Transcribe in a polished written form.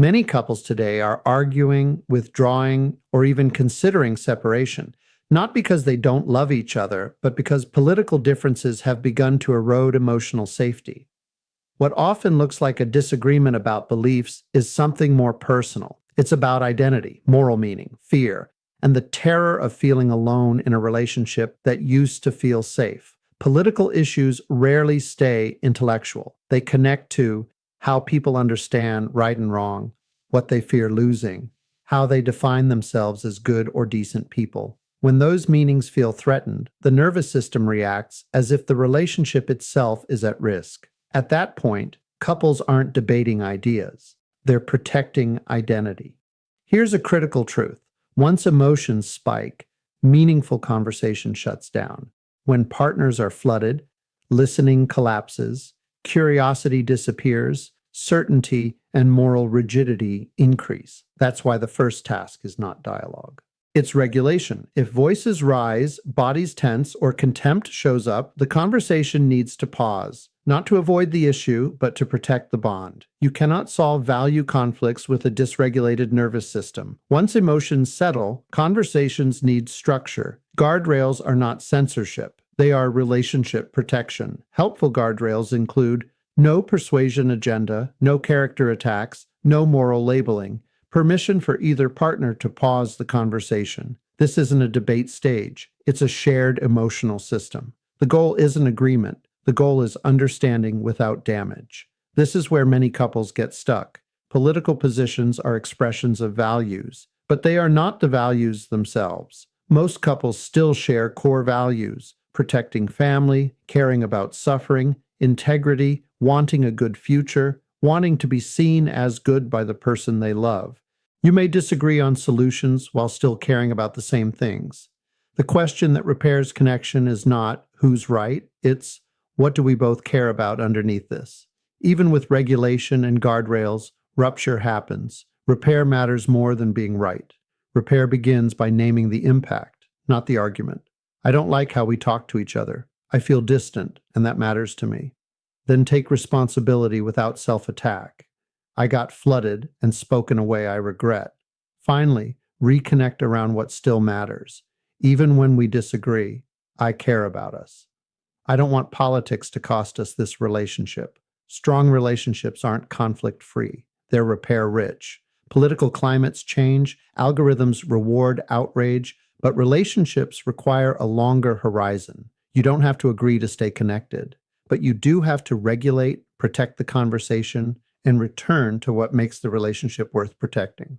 Many couples today are arguing, withdrawing, or even considering separation, not because they don't love each other, but because political differences have begun to erode emotional safety. What often looks like a disagreement about beliefs is something more personal. It's about identity, moral meaning, fear, and the terror of feeling alone in a relationship that used to feel safe. Political issues rarely stay intellectual. They connect to how people understand right and wrong, what they fear losing, how they define themselves as good or decent people. When those meanings feel threatened, the nervous system reacts as if the relationship itself is at risk. At that point, couples aren't debating ideas. They're protecting identity. Here's a critical truth. Once emotions spike, meaningful conversation shuts down. When partners are flooded, listening collapses, curiosity disappears, certainty and moral rigidity increase. That's why the first task is not dialogue. It's regulation. If voices rise, bodies tense, or contempt shows up, the conversation needs to pause, not to avoid the issue, but to protect the bond. You cannot solve value conflicts with a dysregulated nervous system. Once emotions settle, conversations need structure. Guardrails are not censorship. They are relationship protection. Helpful guardrails include no persuasion agenda, no character attacks, no moral labeling, permission for either partner to pause the conversation. This isn't a debate stage. It's a shared emotional system. The goal isn't agreement. The goal is understanding without damage. This is where many couples get stuck. Political positions are expressions of values, but they are not the values themselves. Most couples still share core values: protecting family, caring about suffering, integrity, wanting a good future, wanting to be seen as good by the person they love. You may disagree on solutions while still caring about the same things. The question that repairs connection is not who's right, it's what do we both care about underneath this? Even with regulation and guardrails, rupture happens. Repair matters more than being right. Repair begins by naming the impact, not the argument. I don't like how we talk to each other. I feel distant, and that matters to me. Then take responsibility without self-attack. I got flooded and spoke in a way I regret. Finally, reconnect around what still matters. Even when we disagree, I care about us. I don't want politics to cost us this relationship. Strong relationships aren't conflict-free. They're repair-rich. Political climates change, algorithms reward outrage, but relationships require a longer horizon. You don't have to agree to stay connected, but you do have to regulate, protect the conversation, and return to what makes the relationship worth protecting.